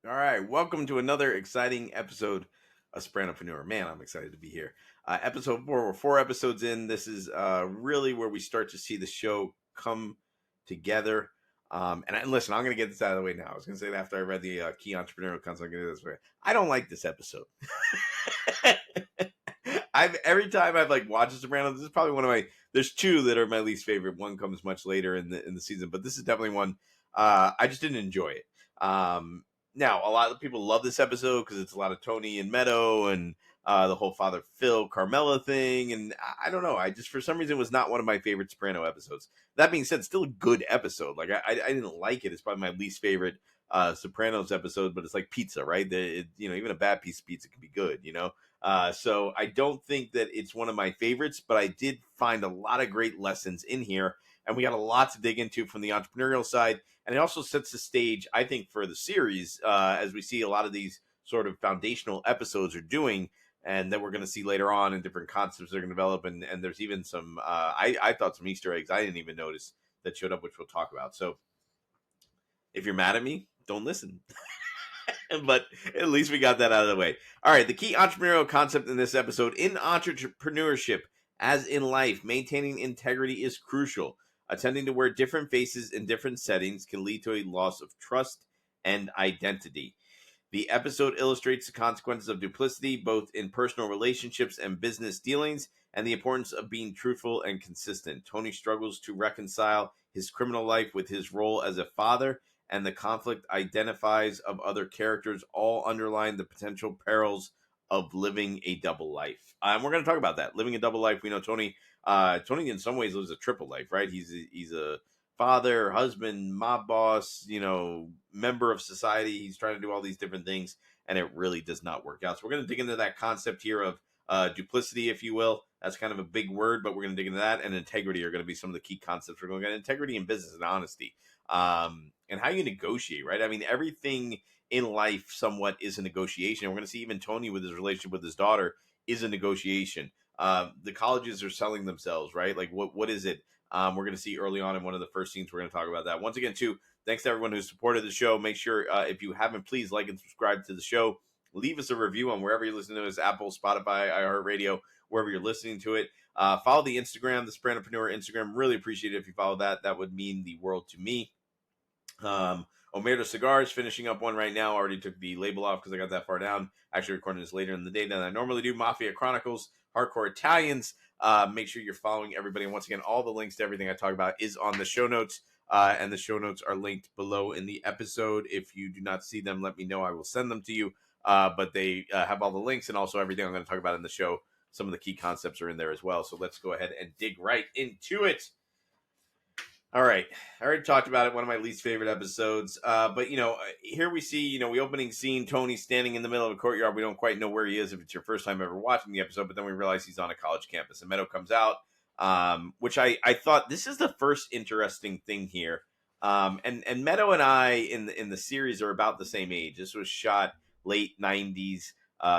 All right, welcome to another exciting episode of Sopranopreneur. Man, I'm excited to be here. Episode 4, we're 4 episodes in. This is really where we start to see the show come together. And listen, I'm going to get this out of the way now. I was going to say that after I read the key entrepreneurial concept. I'm going to do this way. I don't like this episode. I've every time I've like watched The Sopranos, this is probably one of my. There's two that are my least favorite. One comes much later in the season, but this is definitely one. I just didn't enjoy it. Now, a lot of people love this episode because it's a lot of Tony and Meadow and the whole Father Phil Carmela thing. And I don't know. I just, for some reason, was not one of my favorite Soprano episodes. That being said, still a good episode. Like, I didn't like it. It's probably my least favorite Sopranos episode, but it's like pizza, right? Even a bad piece of pizza can be good, So I don't think that it's one of my favorites, but I did find a lot of great lessons in here. And we got a lot to dig into from the entrepreneurial side. And it also sets the stage, I think, for the series, as we see a lot of these sort of foundational episodes are doing, and that we're going to see later on in different concepts they're going to develop. And there's even some, I thought some Easter eggs I didn't even notice that showed up, which we'll talk about. So if you're mad at me, don't listen. But at least we got that out of the way. All right, the key entrepreneurial concept in this episode: in entrepreneurship, as in life, maintaining integrity is crucial. Attending to wear different faces in different settings can lead to a loss of trust and identity. The episode illustrates the consequences of duplicity, both in personal relationships and business dealings, and the importance of being truthful and consistent. Tony struggles to reconcile his criminal life with his role as a father, and the conflict identifies of other characters all underline the potential perils of living a double life. And we're going to talk about that. Living a double life. We know Tony. Tony, in some ways, lives a triple life, right? He's a father, husband, mob boss, member of society. He's trying to do all these different things, and it really does not work out. So we're going to dig into that concept here of duplicity, if you will. That's kind of a big word, but we're going to dig into that. And integrity are going to be some of the key concepts we're going to get. Integrity in business and honesty, and how you negotiate, right? I mean, everything in life somewhat is a negotiation. We're going to see even Tony with his relationship with his daughter is a negotiation. The colleges are selling themselves, right? Like what is it? We're going to see early on in one of the first scenes. We're going to talk about that. Once again, too, thanks to everyone who supported the show. Make sure, if you haven't, please like and subscribe to the show. Leave us a review on wherever you're listening to us, Apple, Spotify, iHeartRadio, wherever you're listening to it. Follow the Instagram, the Sopranopreneur Instagram. Really appreciate it if you follow that. That would mean the world to me. Omerta Cigars finishing up one right now. I already took the label off because I got that far down. Actually recording this later in the day than I normally do. Mafia Chronicles, Hardcore Italians. Make sure you're following everybody. And once again, all the links to everything I talk about is on the show notes. And the show notes are linked below in the episode. If you do not see them, let me know. I will send them to you. But they have all the links and also everything I'm going to talk about in the show. Some of the key concepts are in there as well. So let's go ahead and dig right into it. All right. I already talked about it. One of my least favorite episodes. But, here we see, we opening scene, Tony standing in the middle of a courtyard. We don't quite know where he is if it's your first time ever watching the episode. But then we realize he's on a college campus. And Meadow comes out, which I thought this is the first interesting thing here. And Meadow and I in the series are about the same age. This was shot late 90s.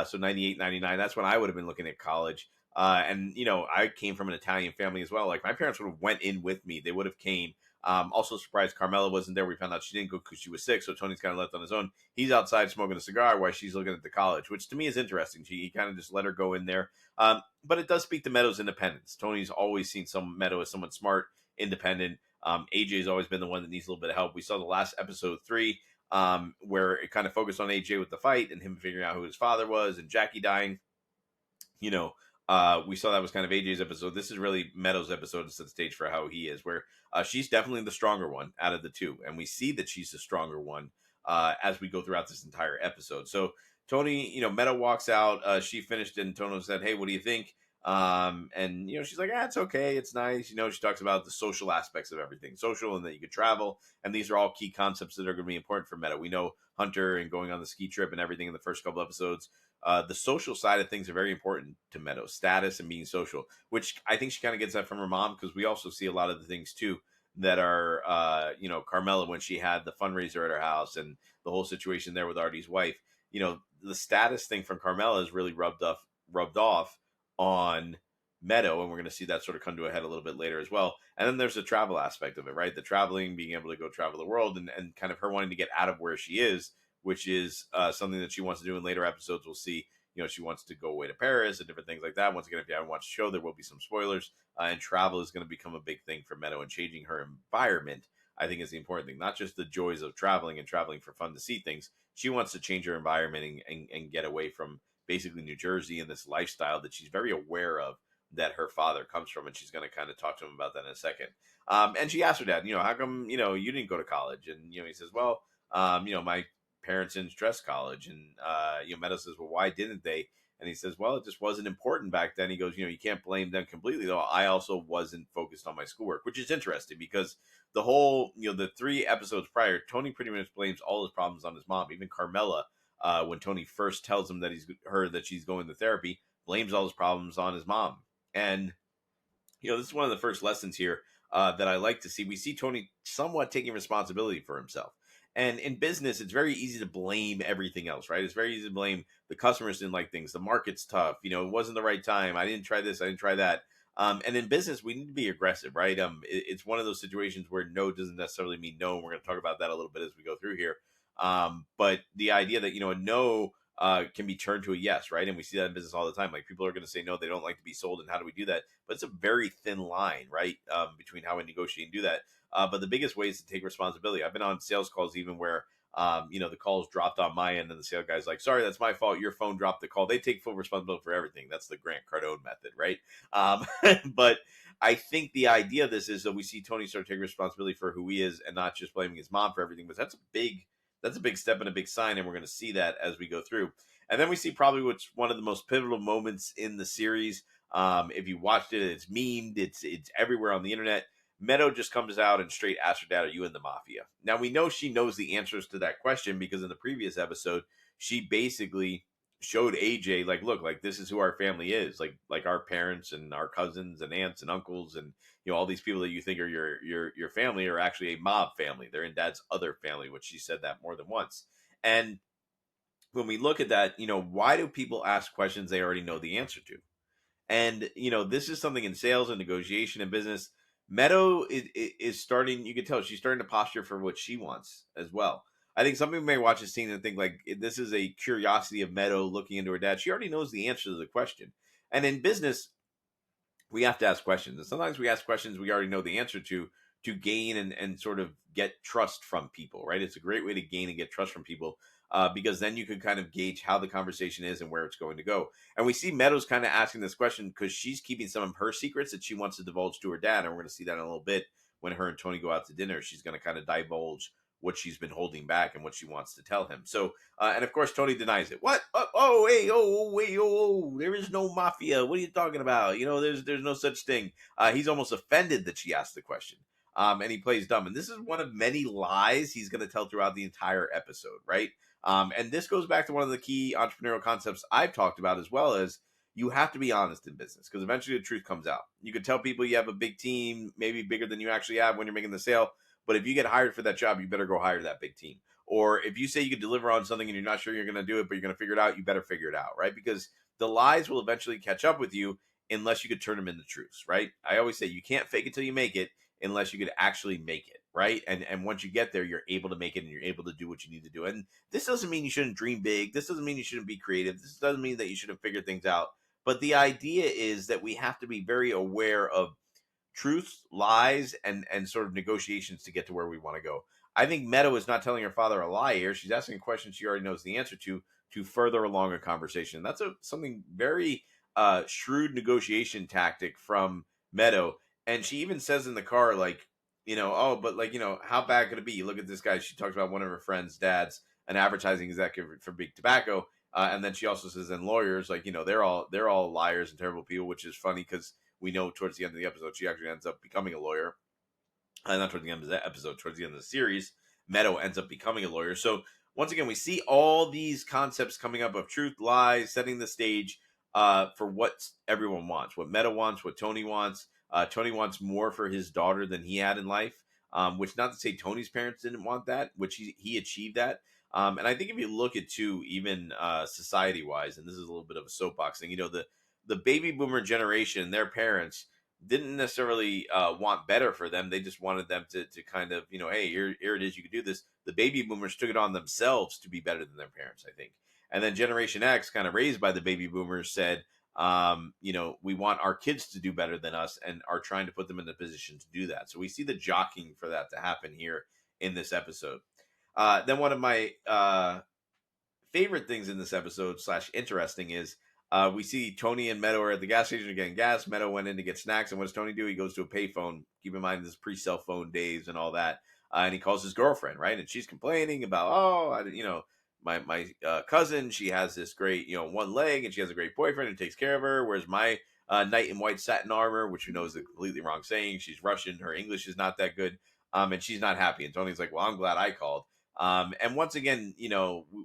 So 98, 99. That's when I would have been looking at college. I came from an Italian family as well. Like my parents would have went in with me. They would have came. Also surprised Carmela wasn't there. We found out she didn't go because she was sick. So Tony's kind of left on his own. He's outside smoking a cigar while she's looking at the college, which to me is interesting. He kind of just let her go in there. But it does speak to Meadow's independence. Tony's always seen Meadow as someone smart, independent. AJ's always been the one that needs a little bit of help. We saw the last episode 3, where it kind of focused on AJ with the fight and him figuring out who his father was and Jackie dying. We saw that was kind of AJ's episode. This is really Meadow's episode to set the stage for how he is, where she's definitely the stronger one out of the two. And we see that she's the stronger one as we go throughout this entire episode. So Tony, Meadow walks out. She finished and Tony said, "Hey, what do you think?" She's like, it's okay. It's nice. She talks about the social aspects of everything, social and that you could travel. And these are all key concepts that are going to be important for Meadow. We know Hunter and going on the ski trip and everything in the first couple episodes. The social side of things are very important to Meadow, status and being social, which I think she kind of gets that from her mom, because we also see a lot of the things too that are, Carmela, when she had the fundraiser at her house and the whole situation there with Artie's wife, the status thing from Carmela is really rubbed off on Meadow, and we're going to see that sort of come to a head a little bit later as well. And then there's the travel aspect of it, right? The traveling, being able to go travel the world, and kind of her wanting to get out of where she is, which is something that she wants to do in later episodes. We'll see. She wants to go away to Paris and different things like that. Once again, if you haven't watched the show, there will be some spoilers. And travel is going to become a big thing for Meadow, and changing her environment, I think, is the important thing. Not just the joys of traveling and traveling for fun to see things. She wants to change her environment and get away from basically New Jersey and this lifestyle that she's very aware of that her father comes from. And she's going to kind of talk to him about that in a second. And she asked her dad, how come, you didn't go to college? And, he says, well, my parents didn't stress college. And, Meadow says, well, why didn't they? And he says, well, it just wasn't important back then. He goes, you can't blame them completely, though. I also wasn't focused on my schoolwork, which is interesting because the whole, the 3 episodes prior, Tony pretty much blames all his problems on his mom. Even Carmela, when Tony first tells him that that she's going to therapy, blames all his problems on his mom. And, this is one of the first lessons here that I like to see. We see Tony somewhat taking responsibility for himself. And in business, it's very easy to blame everything else, right? It's very easy to blame the customers didn't like things. The market's tough. It wasn't the right time. I didn't try this. I didn't try that. And in business, we need to be aggressive, right? It's one of those situations where no doesn't necessarily mean no. And we're going to talk about that a little bit as we go through here. But the idea that, a no can be turned to a yes, right? And we see that in business all the time. Like, people are going to say no, they don't like to be sold. And how do we do that? But it's a very thin line, right? Between how we negotiate and do that. But the biggest way is to take responsibility. I've been on sales calls even where, the calls dropped on my end and the sales guy's like, sorry, that's my fault. Your phone dropped the call. They take full responsibility for everything. That's the Grant Cardone method, right? But I think the idea of this is that we see Tony start taking responsibility for who he is and not just blaming his mom for everything. But that's a big step and a big sign. And we're going to see that as we go through. And then we see probably what's one of the most pivotal moments in the series. If you watched it, it's memed. It's everywhere on the internet. Meadow just comes out and straight asks her dad, are you in the mafia? Now, we know she knows the answers to that question because in the previous episode, she basically showed AJ, like, look, like, this is who our family is. Like our parents and our cousins and aunts and uncles and, all these people that you think are your family are actually a mob family. They're in dad's other family, which she said that more than once. And when we look at that, why do people ask questions they already know the answer to? And, this is something in sales and negotiation and business. Meadow is starting, you can tell she's starting to posture for what she wants as well. I think some people may watch this scene and think like this is a curiosity of Meadow looking into her dad. She already knows the answer to the question. And in business, we have to ask questions. And sometimes we ask questions we already know the answer to gain and sort of get trust from people, right? It's a great way to gain and get trust from people because then you can kind of gauge how the conversation is and where it's going to go. And we see Meadows kind of asking this question because she's keeping some of her secrets that she wants to divulge to her dad. And we're going to see that in a little bit when her and Tony go out to dinner. She's going to kind of divulge what she's been holding back and what she wants to tell him. So, and of course, Tony denies it. What? Hey, wait, there is no mafia. What are you talking about? There's no such thing. He's almost offended that she asked the question. And he plays dumb. And this is one of many lies he's going to tell throughout the entire episode, right? And this goes back to one of the key entrepreneurial concepts I've talked about as well as you have to be honest in business because eventually the truth comes out. You can tell people you have a big team, maybe bigger than you actually have when you're making the sale. But if you get hired for that job, you better go hire that big team. Or if you say you could deliver on something and you're not sure you're going to do it, but you're going to figure it out, you better figure it out, right? Because the lies will eventually catch up with you unless you could turn them into truths, right? I always say you can't fake it till you make it unless you could actually make it, right? And once you get there, you're able to make it and you're able to do what you need to do. And this doesn't mean you shouldn't dream big. This doesn't mean you shouldn't be creative. This doesn't mean that you shouldn't figure things out. But the idea is that we have to be very aware of truths, lies, and sort of negotiations to get to where we want to go. I think Meadow is not telling her father a lie here. She's asking a question she already knows the answer to further along a conversation. That's something very shrewd negotiation tactic from Meadow. And she even says in the car, like, how bad could it be? You look at this guy. She talks about one of her friends' dads, an advertising executive for Big Tobacco. And then she also says, and lawyers, like, they're all liars and terrible people, which is funny because we know towards the end of the episode, she actually ends up becoming a lawyer. Not towards the end of the episode, towards the end of the series, Meadow ends up becoming a lawyer. So once again, we see all these concepts coming up of truth, lies, setting the stage for what everyone wants, what Meadow wants, what Tony wants. Tony wants more for his daughter than he had in life, which not to say Tony's parents didn't want that, which he achieved that. And I think if you look at too, even society-wise, and this is a little bit of a soapbox thing, the baby boomer generation, their parents, didn't necessarily want better for them. They just wanted them to kind of, hey, here it is, you can do this. The baby boomers took it on themselves to be better than their parents, I think. And then Generation X, kind of raised by the baby boomers, said, we want our kids to do better than us, and are trying to put them in the position to do that. So we see the jockeying for that to happen here in this episode. Then one of my favorite things in this episode / interesting is we see Tony and Meadow are at the gas station getting gas. Meadow went in to get snacks, and what does Tony do? He goes to a payphone. Keep in mind this pre-cell phone days and all that, and he calls his girlfriend, right? And she's complaining about, my cousin, she has this great, one leg, and she has a great boyfriend who takes care of her. Whereas my knight in white satin armor, which you know is a completely wrong saying. She's Russian. Her English is not that good, and she's not happy. And Tony's like, well, I'm glad I called. And once again,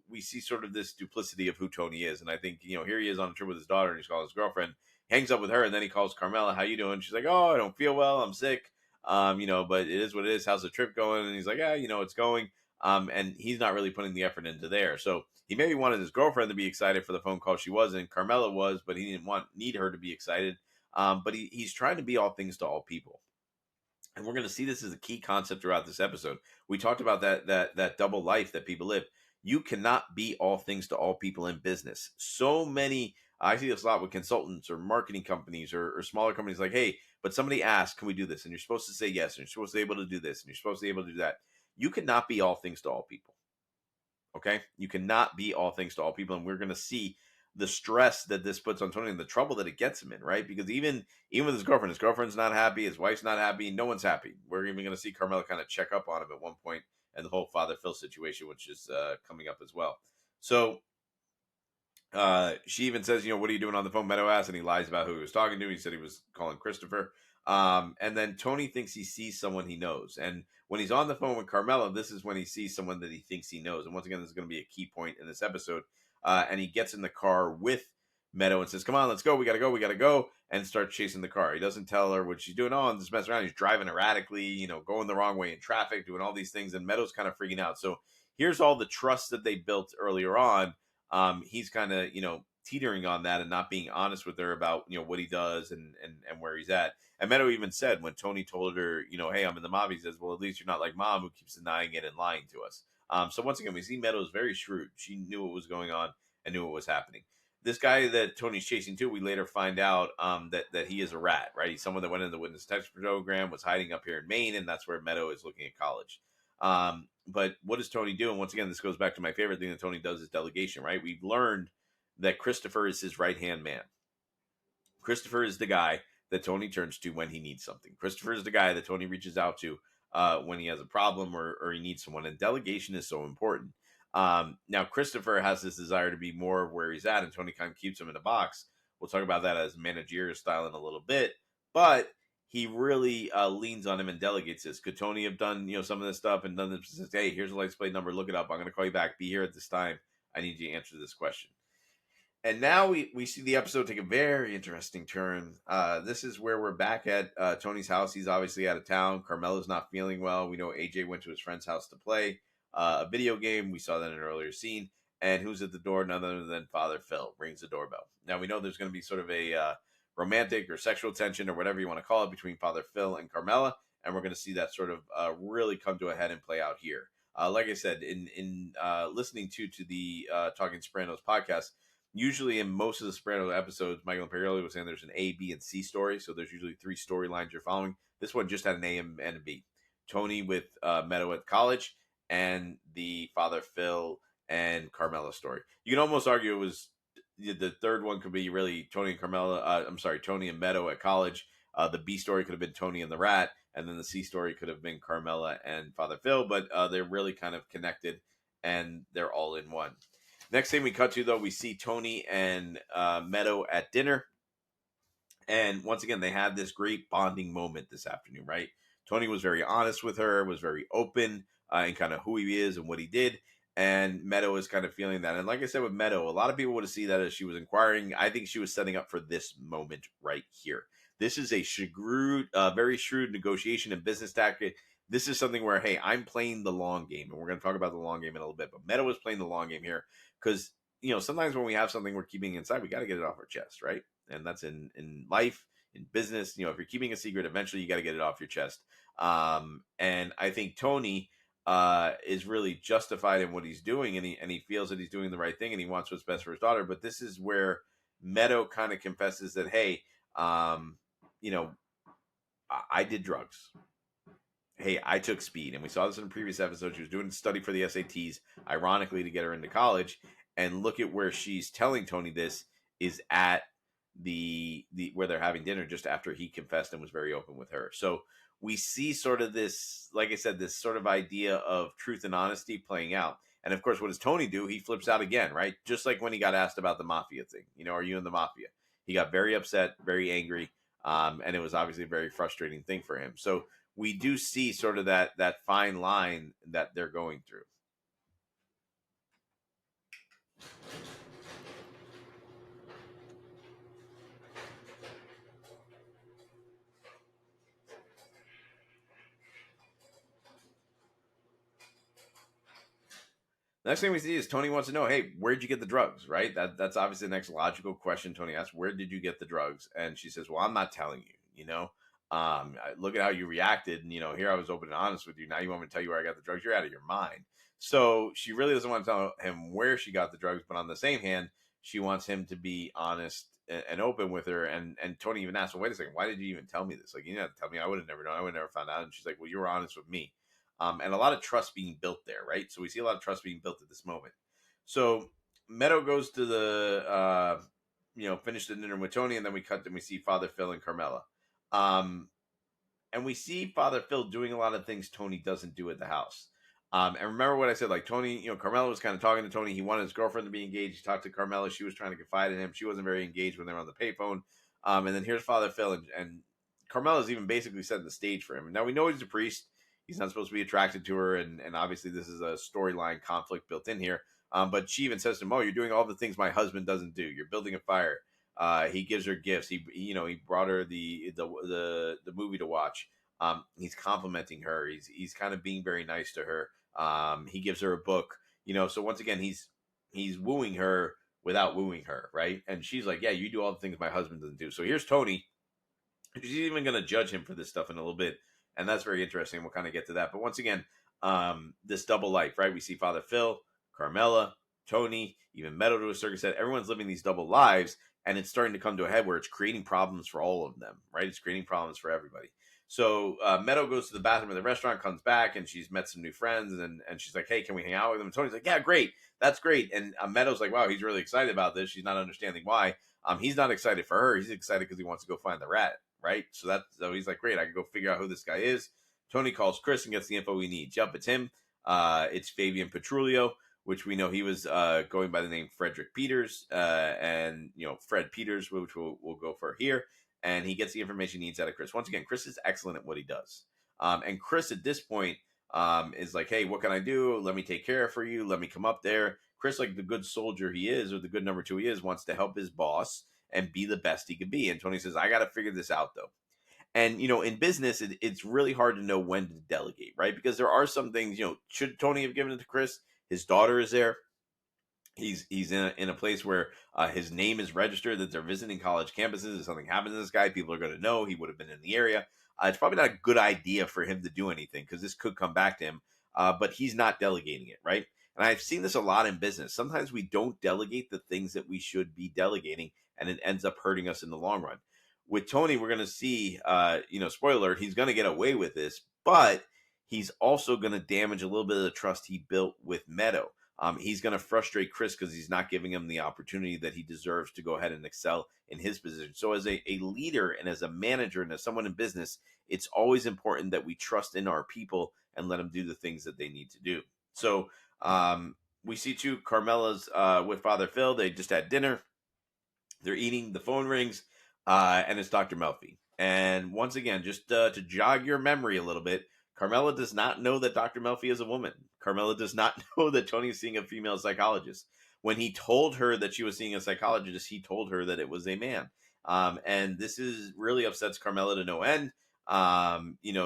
we see sort of this duplicity of who Tony is. And I think, here he is on a trip with his daughter, and he's calling his girlfriend, hangs up with her, and then he calls Carmela, how you doing? She's like, oh, I don't feel well. I'm sick. But it is what it is. How's the trip going? And he's like, yeah, it's going. And he's not really putting the effort into there. So he maybe wanted his girlfriend to be excited for the phone call. She wasn't. Carmela was, but he didn't need her to be excited. But he's trying to be all things to all people. And we're going to see this as a key concept throughout this episode. We talked about that double life that people live. You cannot be all things to all people in business. So many, I see this a lot with consultants or marketing companies or smaller companies, like, hey, but somebody asked, can we do this? And you're supposed to say yes, and you're supposed to be able to do this, and you're supposed to be able to do that. You cannot be all things to all people. Okay? You cannot be all things to all people. And we're going to see the stress that this puts on Tony and the trouble that it gets him in, right? Because even with his girlfriend's not happy, his wife's not happy, no one's happy. We're even going to see Carmela kind of check up on him at one point, and the whole Father Phil situation, which is coming up as well. So she even says, what are you doing on the phone? Meadow asks, and he lies about who he was talking to. He said he was calling Christopher. And then Tony thinks he sees someone he knows. And when he's on the phone with Carmela, this is when he sees someone that he thinks he knows. And once again, this is going to be a key point in this episode. And he gets in the car with Meadow and says, come on, let's go. We got to go. And starts chasing the car. He doesn't tell her what she's doing. Oh, and just messing around. He's driving erratically, going the wrong way in traffic, doing all these things. And Meadow's kind of freaking out. So here's all the trust that they built earlier on. He's kind of, teetering on that and not being honest with her about, what he does and where he's at. And Meadow even said when Tony told her, hey, I'm in the mob, he says, well, at least you're not like Mom, who keeps denying it and lying to us. So once again, we see Meadow's very shrewd. She knew what was going on and knew what was happening. This guy that Tony's chasing too, we later find out that he is a rat, right? He's someone that went in the witness protection program, was hiding up here in Maine, and that's where Meadow is looking at college. But what does Tony do? And once again, this goes back to my favorite thing that Tony does is delegation, right? We've learned that Christopher is his right-hand man. Christopher is the guy that Tony turns to when he needs something. Christopher is the guy that Tony reaches out to when he has a problem or he needs someone. And delegation is so important. Now, Christopher has this desire to be more of where he's at, and Tony kind of keeps him in a box. We'll talk about that as managerial style in a little bit. But he really leans on him and delegates this. Could Tony have done some of this stuff and done this? Says, hey, here's a license plate number. Look it up. I'm going to call you back. Be here at this time. I need you to answer this question. And now we see the episode take a very interesting turn. This is where we're back at Tony's house. He's obviously out of town. Carmela's not feeling well. We know AJ went to his friend's house to play a video game. We saw that in an earlier scene. And who's at the door? None other than Father Phil. Rings the doorbell. Now, we know there's going to be sort of a romantic or sexual tension or whatever you want to call it between Father Phil and Carmela. And we're going to see that sort of really come to a head and play out here. Like I said, in listening to the Talking Sopranos podcast, usually in most of the Sopranos episodes, Michael Imperioli was saying there's an A, B, and C story. So there's usually 3 storylines you're following. This one just had an A and a B. Tony with Meadow at college, and the Father Phil and Carmela story. You can almost argue it was the third one could be really Tony and Carmela. Tony and Meadow at college. The B story could have been Tony and the Rat, and then the C story could have been Carmela and Father Phil. But they're really kind of connected, and they're all in one. Next thing we cut to, though, we see Tony and Meadow at dinner. And once again, they had this great bonding moment this afternoon, right? Tony was very honest with her, was very open in kind of who he is and what he did. And Meadow is kind of feeling that. And like I said with Meadow, a lot of people would have seen that as she was inquiring. I think she was setting up for this moment right here. This is a very shrewd negotiation and business tactic. This is something where, hey, I'm playing the long game. And we're going to talk about the long game in a little bit. But Meadow is playing the long game here. Because, sometimes when we have something we're keeping inside, we got to get it off our chest, right? And that's in life. in business. If you're keeping a secret, eventually you got to get it off your chest. And I think Tony is really justified in what he's doing, and he feels that he's doing the right thing, and he wants what's best for his daughter. But this is where Meadow kind of confesses that, hey, you know, I did drugs. Hey, I took speed. And we saw this in a previous episode. She was doing a study for the SATs, ironically, to get her into college. And look at where she's telling Tony this is at the where they're having dinner just after he confessed and was very open with her. So we see sort of this, like I said, this sort of idea of truth and honesty playing out. And of course, what does Tony do? He flips out again, right? Just like when he got asked about the mafia thing. Are you in the mafia? He got very upset, very angry. And it was obviously a very frustrating thing for him. So we do see sort of that fine line that they're going through. Next thing we see is Tony wants to know, hey, where'd you get the drugs, right? That's obviously the next logical question Tony asks. Where did you get the drugs? And she says, well, I'm not telling you, look at how you reacted. And, here I was open and honest with you. Now you want me to tell you where I got the drugs? You're out of your mind. So she really doesn't want to tell him where she got the drugs. But on the same hand, she wants him to be honest and open with her. And Tony even asked, well, wait a second, why did you even tell me this? Like, you didn't have to tell me. I would have never known. I would have never found out. And she's like, well, you were honest with me. And a lot of trust being built there, right? So we see a lot of trust being built at this moment. So Meadow goes to the, finish the dinner with Tony, and then we cut and we see Father Phil and Carmela. And we see Father Phil doing a lot of things Tony doesn't do at the house. And remember what I said, like Tony, Carmela was kind of talking to Tony. He wanted his girlfriend to be engaged. He talked to Carmela. She was trying to confide in him. She wasn't very engaged when they were on the payphone. And then here's Father Phil, and Carmela's even basically setting the stage for him. And now we know he's a priest. He's not supposed to be attracted to her, and obviously this is a storyline conflict built in here. But she even says to him, "Oh, you're doing all the things my husband doesn't do. You're building a fire. He gives her gifts. He brought her the movie to watch. He's complimenting her. He's kind of being very nice to her. He gives her a book. So once again, he's wooing her without wooing her, right? And she's like, "Yeah, you do all the things my husband doesn't do." So here's Tony. She's even going to judge him for this stuff in a little bit. And that's very interesting. We'll kind of get to that. But once again, this double life, right? We see Father Phil, Carmela, Tony, even Meadow to a certain extent. Everyone's living these double lives, and it's starting to come to a head where it's creating problems for all of them, right? It's creating problems for everybody. So Meadow goes to the bathroom at the restaurant, comes back, and she's met some new friends, and she's like, hey, can we hang out with them? And Tony's like, yeah, great. That's great. And Meadow's like, wow, he's really excited about this. She's not understanding why. He's not excited for her. He's excited because he wants to go find the rat. Right, so he's like, great, I can go figure out who this guy is. Tony calls Chris and gets the info he needs. Yep, it's him. It's Fabian Petrulio, which we know he was going by the name Frederick Peters, and Fred Peters, which we'll go for here. And he gets the information he needs out of Chris. Once again, Chris is excellent at what he does. And Chris at this point is like, hey, what can I do? Let me take care of for you. Let me come up there. Chris, like the good soldier he is, or the good number two he is, wants to help his boss and be the best he could be. And Tony says, I got to figure this out, though. And, in business, it's really hard to know when to delegate, right? Because there are some things, should Tony have given it to Chris? His daughter is there. He's in a place where his name is registered, that they're visiting college campuses. If something happens to this guy, people are going to know. He would have been in the area. It's probably not a good idea for him to do anything because this could come back to him. But he's not delegating it, right? And I've seen this a lot in business. Sometimes we don't delegate the things that we should be delegating, and it ends up hurting us in the long run. With Tony, we're going to see, spoiler alert, he's going to get away with this, but he's also going to damage a little bit of the trust he built with Meadow. He's going to frustrate Chris because he's not giving him the opportunity that he deserves to go ahead and excel in his position. So as a leader and as a manager and as someone in business, it's always important that we trust in our people and let them do the things that they need to do. So we see too, Carmela's with Father Phil. They just had dinner. They're eating. The phone rings, and it's Dr. Melfi. And once again, just to jog your memory a little bit, Carmela does not know that Dr. Melfi is a woman. Carmela does not know that Tony is seeing a female psychologist. When he told her that she was seeing a psychologist, he told her that it was a man. And this is really upsets Carmela to no end.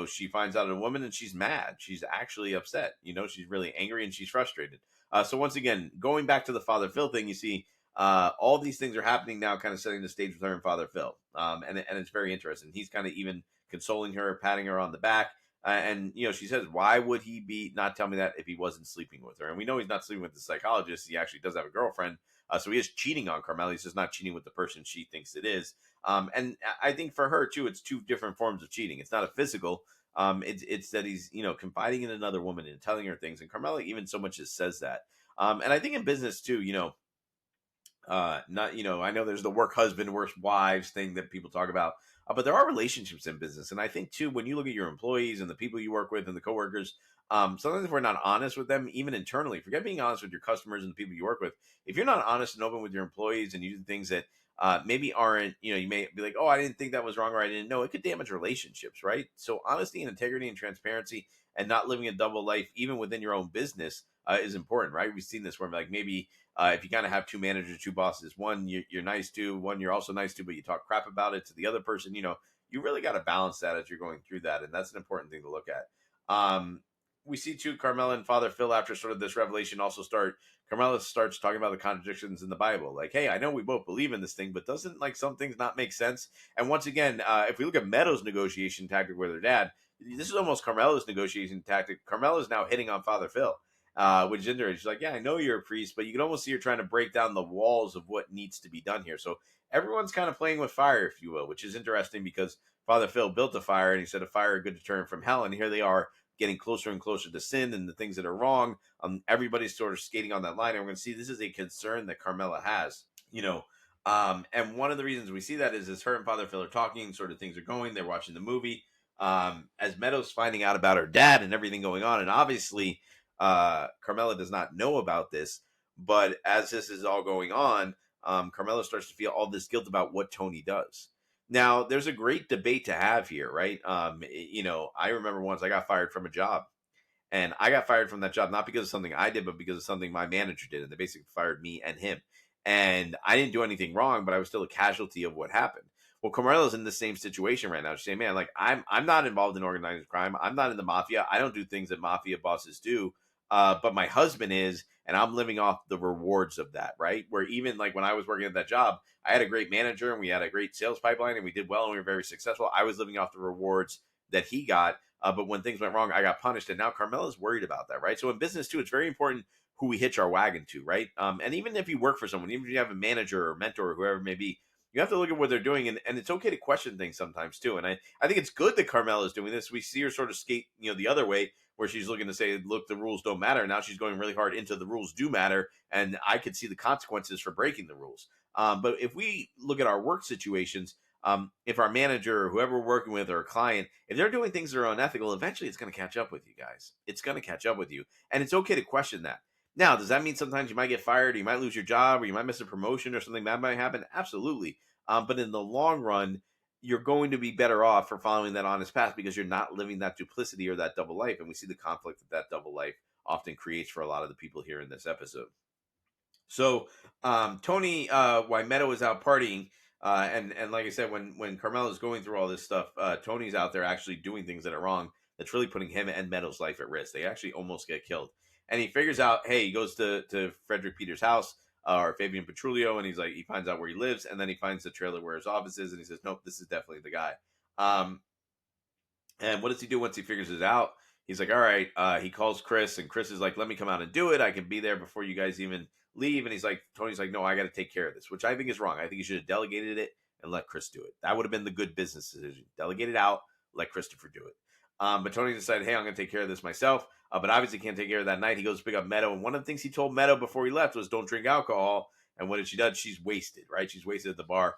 She finds out a woman and she's mad. She's actually upset. She's really angry and she's frustrated. So once again, going back to the Father Phil thing, you see All these things are happening now, kind of setting the stage with her and Father Phil. And it's very interesting. He's kind of even consoling her, patting her on the back. And she says, why would he be not tell me that if he wasn't sleeping with her? And we know he's not sleeping with the psychologist. He actually does have a girlfriend. So he is cheating on Carmela. He's just not cheating with the person she thinks it is. And I think for her too, it's two different forms of cheating. It's not a physical. It's that he's confiding in another woman and telling her things. And Carmela even so much as says that. And I think in business too, not I know there's the work husband, work wives thing that people talk about, but there are relationships in business, and I think too when you look at your employees and the people you work with and the coworkers, sometimes if we're not honest with them, even internally, forget being honest with your customers and the people you work with. If you're not honest and open with your employees and you do things that maybe aren't, you may be like, oh, I didn't think that was wrong, or I didn't know, it could damage relationships, right? So honesty and integrity and transparency and not living a double life, even within your own business, is important, right? We've seen this where like maybe if you kind of have two managers, two bosses, one you're nice to, one you're also nice to, but you talk crap about it to the other person, you really got to balance that as you're going through that. And that's an important thing to look at. We see too, Carmela and Father Phil, after sort of this revelation, Carmela starts talking about the contradictions in the Bible. Like, hey, I know we both believe in this thing, but doesn't like some things not make sense? And once again, if we look at Meadow's negotiation tactic with her dad, this is almost Carmela's negotiation tactic. Carmela's now hitting on Father Phil. Which is interesting. She's like, yeah, I know you're a priest, but you can almost see her trying to break down the walls of what needs to be done here. So everyone's kind of playing with fire, if you will, which is interesting because Father Phil built a fire and he said a fire a good deterrent from hell. And here they are getting closer and closer to sin and the things that are wrong. Everybody's sort of skating on that line. And we're going to see this is a concern that Carmela has, and one of the reasons we see that is as her and Father Phil are talking, sort of things are going, they're watching the movie. As Meadow's finding out about her dad and everything going on. And obviously, Carmela does not know about this, but as this is all going on, Carmela starts to feel all this guilt about what Tony does. Now, there's a great debate to have here, right? I remember once I got fired from a job, and I got fired from that job not because of something I did, but because of something my manager did, and they basically fired me and him. And I didn't do anything wrong, but I was still a casualty of what happened. Well, Carmela's in the same situation right now. She's saying, "Man, like I'm not involved in organized crime. I'm not in the mafia. I don't do things that mafia bosses do." But my husband is, and I'm living off the rewards of that, right? Where even like when I was working at that job, I had a great manager and we had a great sales pipeline and we did well and we were very successful. I was living off the rewards that he got. But when things went wrong, I got punished. And now Carmela's worried about that, right? So in business too, it's very important who we hitch our wagon to, right? And even if you work for someone, even if you have a manager or mentor or whoever it may be, you have to look at what they're doing, and it's okay to question things sometimes too. And I think it's good that Carmela is doing this. We see her sort of skate, the other way, where she's looking to say, look, the rules don't matter. Now she's going really hard into the rules do matter, and I could see the consequences for breaking the rules. But if we look at our work situations, if our manager or whoever we're working with or a client, if they're doing things that are unethical, eventually it's going to catch up with you guys. It's going to catch up with you, and it's okay to question that. Now, does that mean sometimes you might get fired, or you might lose your job, or you might miss a promotion, or something bad might happen? Absolutely. But in the long run, you're going to be better off for following that honest path because you're not living that duplicity or that double life. And we see the conflict that double life often creates for a lot of the people here in this episode. So Tony, while Meadow is out partying, and like I said, when Carmela is going through all this stuff, Tony's out there actually doing things that are wrong. That's really putting him and Meadow's life at risk. They actually almost get killed. And he figures out, hey, he goes to Frederick Peters' house, or Fabian Petrulio, and he finds out where he lives, and then he finds the trailer where his office is, and he says, nope, this is definitely the guy. And what does he do once he figures it out? He's like, all right, he calls Chris, and Chris is like, let me come out and do it. I can be there before you guys even leave. And Tony's like, no, I got to take care of this, which I think is wrong. I think he should have delegated it and let Chris do it. That would have been the good business decision. Delegate it out, let Christopher do it. But Tony decided, hey, I'm going to take care of this myself. But obviously can't take care of that night. He goes to pick up Meadow. And one of the things he told Meadow before he left was don't drink alcohol. And what did she do? She's wasted, right? She's wasted at the bar.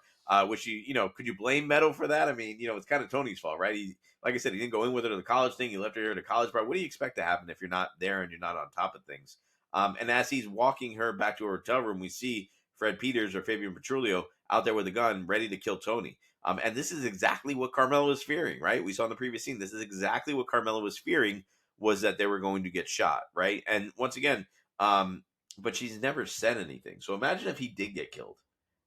Which could you blame Meadow for that? I mean, it's kind of Tony's fault, right? Like I said, he didn't go in with her to the college thing. He left her here at a college bar. What do you expect to happen if you're not there and you're not on top of things? And as he's walking her back to her hotel room, we see Fred Peters or Fabian Petrulio out there with a gun ready to kill Tony. And this is exactly what Carmela was fearing, right? We saw in the previous scene. This is exactly what Carmela was fearing, was that they were going to get shot, right? And once again, but she's never said anything. So imagine if he did get killed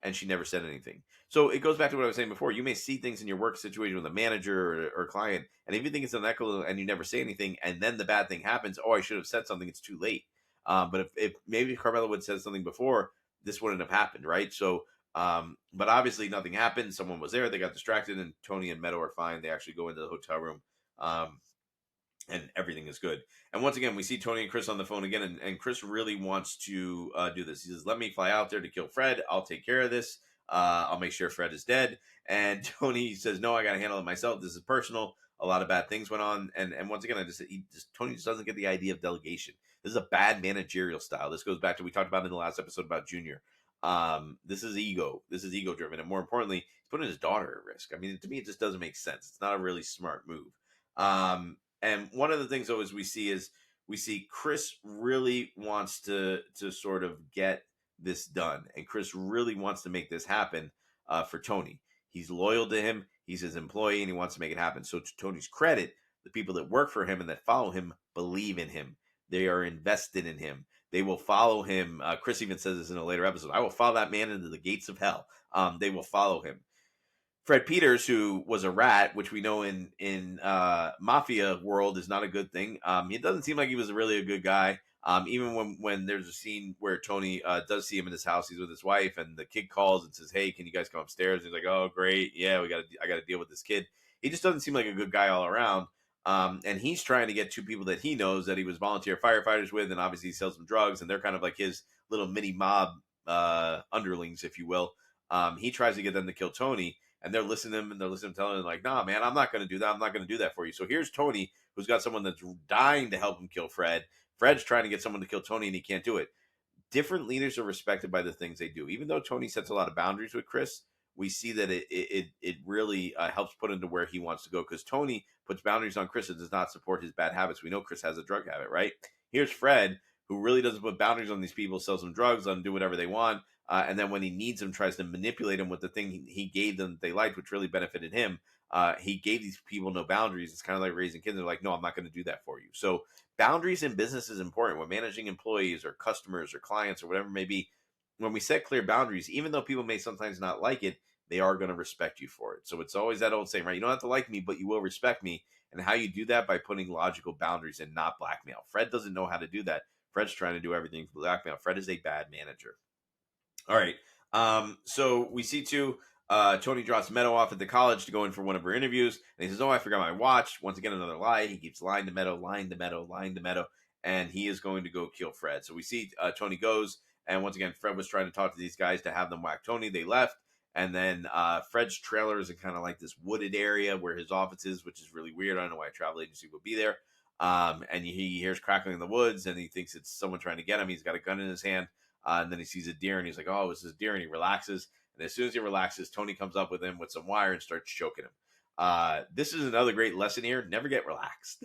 and she never said anything. So it goes back to what I was saying before. You may see things in your work situation with a manager or client, and if you think it's unethical and you never say anything, and then the bad thing happens, oh, I should have said something, it's too late. But if maybe Carmela would have said something before, this wouldn't have happened, right? So, but obviously nothing happened. Someone was there. They got distracted, and Tony and Meadow are fine. They actually go into the hotel room. And everything is good. And once again, we see Tony and Chris on the phone again, and Chris really wants to do this. He says, "Let me fly out there to kill Fred. I'll take care of this. I'll make sure Fred is dead." And Tony says, "No, I got to handle it myself. This is personal. A lot of bad things went on." And once again, Tony just doesn't get the idea of delegation. This is a bad managerial style. This goes back to we talked about in the last episode about Junior. This is ego. This is ego driven, and more importantly, he's putting his daughter at risk. I mean, to me, it just doesn't make sense. It's not a really smart move. And one of the things always we see Chris really wants to sort of get this done, and Chris really wants to make this happen for Tony. He's loyal to him. He's his employee, and he wants to make it happen. So to Tony's credit, the people that work for him and that follow him believe in him. They are invested in him. They will follow him. Chris even says this in a later episode. I will follow that man into the gates of hell. They will follow him. Fred Peters, who was a rat, which we know in mafia world is not a good thing. It doesn't seem like he was really a good guy. Even when there's a scene where Tony does see him in his house, he's with his wife, and the kid calls and says, "Hey, can you guys come upstairs?" He's like, "Oh, great, yeah, I got to deal with this kid." He just doesn't seem like a good guy all around. And he's trying to get two people that he knows that he was volunteer firefighters with, and obviously he sells some drugs, and they're kind of like his little mini mob underlings, if you will. He tries to get them to kill Tony. And they're listening to him, and they're listening to him, telling him, like, "Nah, man, I'm not going to do that. I'm not going to do that for you." So here's Tony, who's got someone that's dying to help him kill Fred. Fred's trying to get someone to kill Tony, and he can't do it. Different leaders are respected by the things they do. Even though Tony sets a lot of boundaries with Chris, we see that it really helps put him to where he wants to go, because Tony puts boundaries on Chris and does not support his bad habits. We know Chris has a drug habit, right? Here's Fred, who really doesn't put boundaries on these people, sells them drugs, let them do whatever they want. And then when he needs them, tries to manipulate them with the thing he gave them that they liked, which really benefited him. He gave these people no boundaries. It's kind of like raising kids. They're like, "No, I'm not going to do that for you." So boundaries in business is important. When managing employees or customers or clients or whatever it may be, when we set clear boundaries, even though people may sometimes not like it, they are going to respect you for it. So it's always that old saying, right? You don't have to like me, but you will respect me. And how you do that by putting logical boundaries and not blackmail. Fred doesn't know how to do that. Fred's trying to do everything for blackmail. Fred is a bad manager. All right. So we see too, Tony drops Meadow off at the college to go in for one of her interviews. And he says, "Oh, I forgot my watch." Once again, another lie. He keeps lying to Meadow, lying to Meadow, lying to Meadow. And he is going to go kill Fred. So we see Tony goes. And once again, Fred was trying to talk to these guys to have them whack Tony. They left. And then Fred's trailer is in kind of like this wooded area where his office is, which is really weird. I don't know why a travel agency would be there. And he hears crackling in the woods, and he thinks it's someone trying to get him. He's got a gun in his hand. And then he sees a deer, and he's like, "Oh, this is a deer," and he relaxes. And as soon as he relaxes, Tony comes up with him with some wire and starts choking him. This is another great lesson here. Never get relaxed.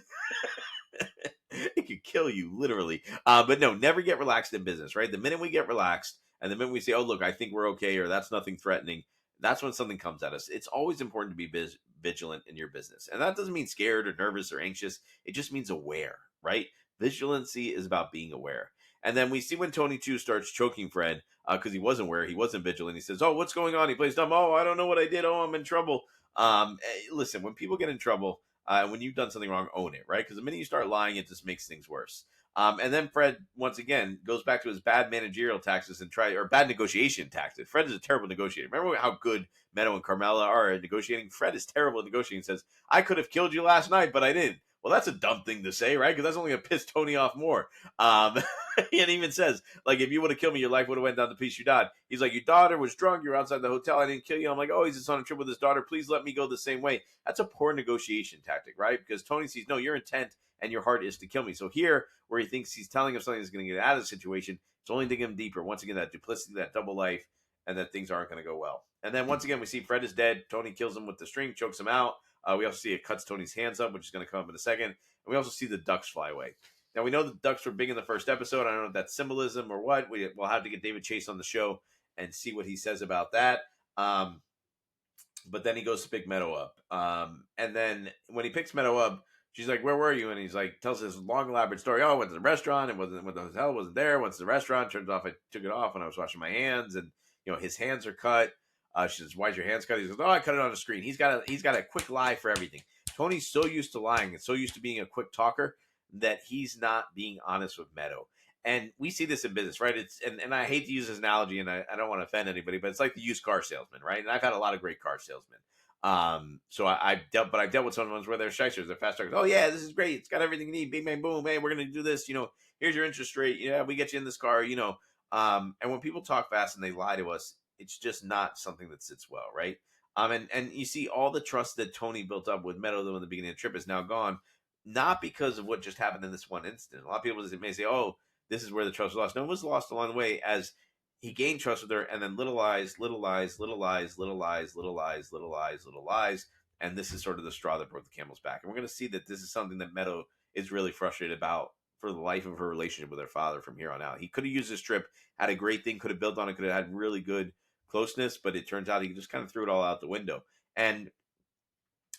It could kill you, literally. But no, never get relaxed in business, right? The minute we get relaxed, and the minute we say, "Oh, look, I think we're okay," or "That's nothing threatening," that's when something comes at us. It's always important to be vigilant in your business. And that doesn't mean scared or nervous or anxious. It just means aware, right? Vigilancy is about being aware. And then we see when Tony 2 starts choking Fred because he wasn't aware, he wasn't vigilant. He says, "Oh, what's going on?" He plays dumb. "Oh, I don't know what I did. Oh, I'm in trouble." Listen, when people get in trouble, when you've done something wrong, own it, right? Because the minute you start lying, it just makes things worse. And then Fred, once again, goes back to his bad managerial tactics or bad negotiation tactics. Fred is a terrible negotiator. Remember how good Meadow and Carmela are at negotiating? Fred is terrible at negotiating. He says, "I could have killed you last night, but I didn't." Well, that's a dumb thing to say, right? Because that's only going to piss Tony off more. He even says, like, "If you would have killed me, your life would have went down the piece you died." He's like, "Your daughter was drunk. You were outside the hotel. I didn't kill you." I'm like, "Oh, he's just on a trip with his daughter. Please let me go the same way." That's a poor negotiation tactic, right? Because Tony sees, no, your intent and your heart is to kill me. So here, where he thinks he's telling him something that's going to get out of the situation, it's only digging him deeper. Once again, that duplicity, that double life, and that things aren't going to go well. And then once again, we see Fred is dead. Tony kills him with the string, chokes him out. We also see it cuts Tony's hands up, which is going to come up in a second. And we also see the ducks fly away. Now, we know the ducks were big in the first episode. I don't know if that's symbolism or what. We'll have to get David Chase on the show and see what he says about that. But then he goes to pick Meadow up. And then when he picks Meadow up, she's like, "Where were you?" And he's like, tells this long, elaborate story. "Oh, I went to the restaurant. It wasn't, went to the hotel, wasn't there. Went to the restaurant. Turns off, I took it off when I was washing my hands. And, his hands are cut." She says, "Why's your hands cut?" He says, "Oh, I cut it on the screen." He's got a quick lie for everything. Tony's so used to lying and so used to being a quick talker that he's not being honest with Meadow. And we see this in business, right? And I hate to use this analogy, and I don't want to offend anybody, but it's like the used car salesman, right? And I've had a lot of great car salesmen. So I've dealt with some ones where they're shysters, they're fast talkers. Oh yeah, this is great. It's got everything you need. Bing bang boom. Hey, we're gonna do this. Here's your interest rate. Yeah, we get you in this car. And when people talk fast and they lie to us, it's just not something that sits well, right? And you see all the trust that Tony built up with Meadow in the beginning of the trip is now gone, not because of what just happened in this one incident. A lot of people may say, "Oh, this is where the trust was lost." No, it was lost along the way as he gained trust with her, and then little lies, little lies, little lies, little lies, little lies, little lies, little lies, and this is sort of the straw that broke the camel's back. And we're going to see that this is something that Meadow is really frustrated about for the life of her relationship with her father from here on out. He could have used this trip, had a great thing, could have built on it, could have had really good closeness, but it turns out he just kind of threw it all out the window. And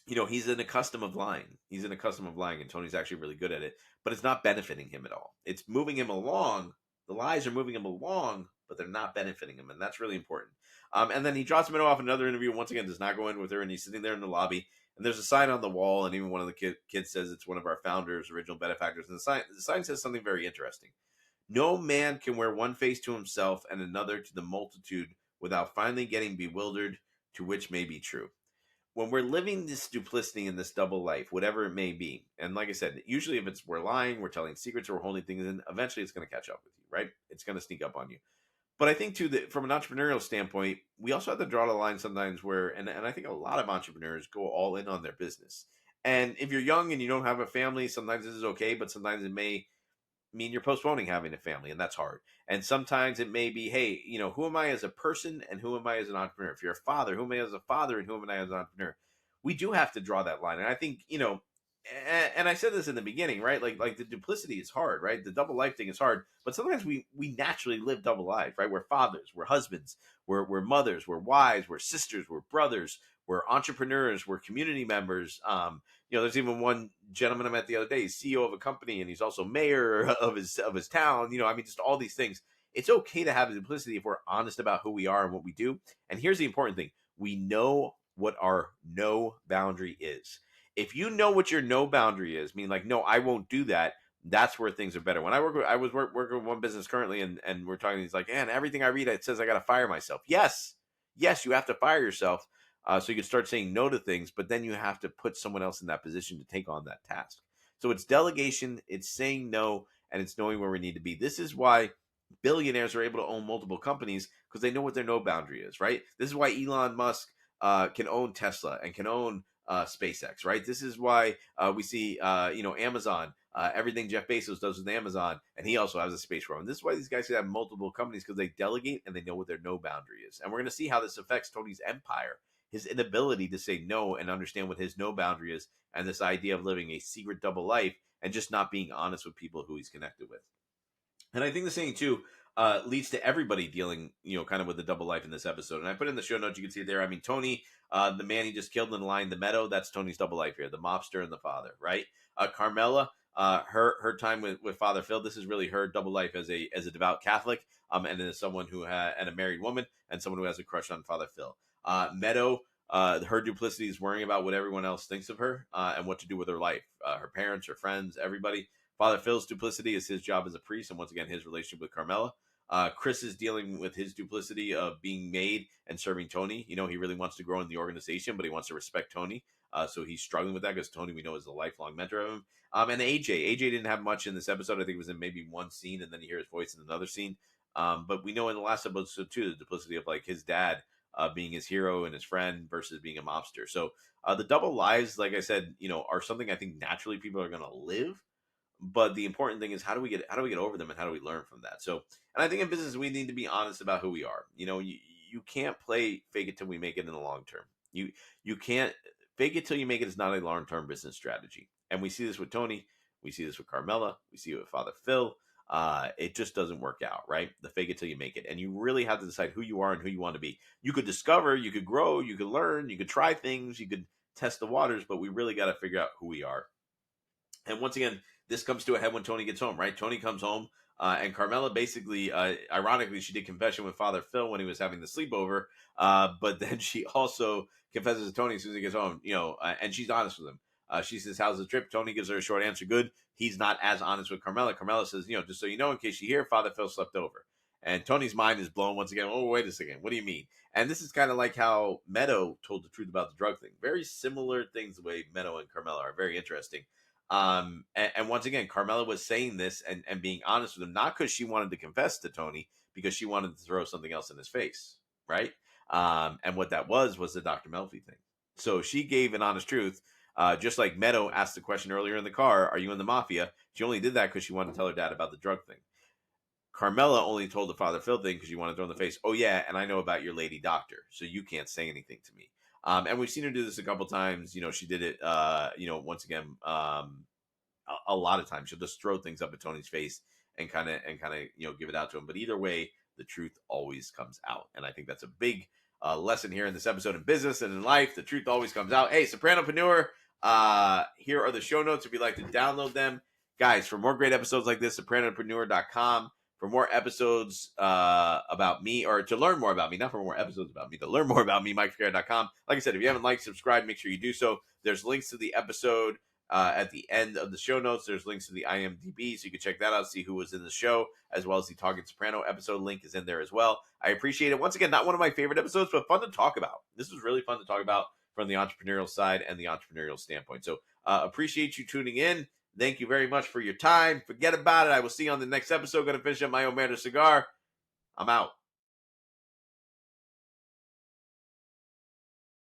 he's in a custom of lying. He's in a custom of lying, and Tony's actually really good at it, but it's not benefiting him at all. It's moving him along. The lies are moving him along, but they're not benefiting him, and that's really important. And then he drops Minnow off in another interview, and once again does not go in with her, and he's sitting there in the lobby, and there's a sign on the wall, and even one of the kids says it's one of our founders, original benefactors, and the sign says something very interesting. No man can wear one face to himself and another to the multitude without finally getting bewildered, to which may be true. When we're living this duplicity in this double life, whatever it may be, and like I said, usually if we're lying, we're telling secrets, or we're holding things in, eventually it's going to catch up with you, right? It's going to sneak up on you. But I think too that from an entrepreneurial standpoint, we also have to draw the line sometimes where, and I think a lot of entrepreneurs go all in on their business. And if you're young and you don't have a family, sometimes this is okay, but sometimes it may mean you're postponing having a family, and that's hard. And sometimes it may be, hey, who am I as a person and who am I as an entrepreneur? If you're a father, who am I as a father and who am I as an entrepreneur? We do have to draw that line. And I think, and I said this in the beginning, right? Like the duplicity is hard, right? The double life thing is hard, but sometimes we naturally live double lives, right? We're fathers, we're husbands, we're mothers, we're wives, we're sisters, we're brothers, we're entrepreneurs, we're community members. There's even one gentleman I met the other day, he's CEO of a company, and he's also mayor of his town. Just all these things. It's okay to have duplicity if we're honest about who we are and what we do. And here's the important thing: we know what our no boundary is. If you know what your no boundary is, meaning like, no, I won't do that, that's where things are better. When I was working with one business currently, and we're talking, he's like, man, everything I read, it says I got to fire myself. Yes, you have to fire yourself so you can start saying no to things, but then you have to put someone else in that position to take on that task. So it's delegation, it's saying no, and it's knowing where we need to be. This is why billionaires are able to own multiple companies, because they know what their no boundary is, right? This is why Elon Musk can own Tesla and can own SpaceX, right? This is why we see, Amazon, everything Jeff Bezos does with Amazon, and he also has a space program. This is why these guys can have multiple companies, because they delegate and they know what their no boundary is. And we're going to see how this affects Tony's empire, his inability to say no and understand what his no boundary is, and this idea of living a secret double life and just not being honest with people who he's connected with. And I think the saying too leads to everybody dealing, kind of with the double life in this episode. And I put in the show notes, you can see it there. Tony, the man he just killed in the line, the Meadow, that's Tony's double life here, the mobster and the father, right? Carmela, her time with Father Phil, this is really her double life as a devout Catholic, and as someone and a married woman, and someone who has a crush on Father Phil. Meadow, her duplicity is worrying about what everyone else thinks of her and what to do with her life, her parents, her friends, everybody. Father Phil's duplicity is his job as a priest, and once again, his relationship with Carmela. Chris is dealing with his duplicity of being made and serving Tony. He really wants to grow in the organization, but he wants to respect Tony. So he's struggling with that, because Tony, we know, is a lifelong mentor of him. And AJ didn't have much in this episode. I think it was in maybe one scene, and then you hear his voice in another scene. But we know in the last episode too, the duplicity of like his dad being his hero and his friend versus being a mobster. So the double lives, like I said, are something I think naturally people are going to live. But the important thing is, how do we get over them, and how do we learn from that? So, and I think in business we need to be honest about who we are. You can't play fake it till we make it in the long term. You can't fake it till you make it is not a long term business strategy. And we see this with Tony, we see this with Carmela, we see it with Father Phil. It just doesn't work out, right? The fake it till you make it. And you really have to decide who you are and who you want to be. You could discover, you could grow, you could learn, you could try things, you could test the waters, but we really got to figure out who we are. And once again, this comes to a head when Tony gets home, right? Tony comes home, and Carmela basically, ironically, she did confession with Father Phil when he was having the sleepover, but then she also confesses to Tony as soon as he gets home, and she's honest with him. She says, how's the trip? Tony gives her a short answer, good. he's not as honest with Carmela. Carmela says, just so you know, in case you hear, Father Phil slept over. And Tony's mind is blown once again. Oh, wait a second. What do you mean? And this is kind of like how Meadow told the truth about the drug thing. Very similar things, the way Meadow and Carmela are. Very interesting. And once again, Carmela was saying this and being honest with him, not because she wanted to confess to Tony, because she wanted to throw something else in his face, right? And what that was the Dr. Melfi thing. So she gave an honest truth, just like Meadow asked the question earlier in the car, are you in the mafia? She only did that because she wanted to tell her dad about the drug thing. Carmela only told the Father Phil thing because you want to throw in the face, oh yeah, and I know about your lady doctor, so you can't say anything to me. And we've seen her do this a couple times. She did it, once again, a lot of times she'll just throw things up at Tony's face and kind of give it out to him. But either way, the truth always comes out, and I think that's a big lesson here in this episode in business and in life. The truth always comes out. Hey, Sopranopreneur, here are the show notes if you'd like to download them, guys. For more great episodes like this, Sopranopreneur.com. For more episodes about me, or to learn more about me, not for more episodes about me, to learn more about me, MikeFarrah.com. Like I said, if you haven't liked, subscribed, make sure you do so. There's links to the episode at the end of the show notes. There's links to the IMDb, so you can check that out, see who was in the show, as well as the Talking Soprano episode link is in there as well. I appreciate it. Once again, not one of my favorite episodes, but fun to talk about. This was really fun to talk about from the entrepreneurial side and the entrepreneurial standpoint. So appreciate you tuning in. Thank you very much for your time. Forget about it. I will see you on the next episode. Going to finish up my Omerta cigar. I'm out.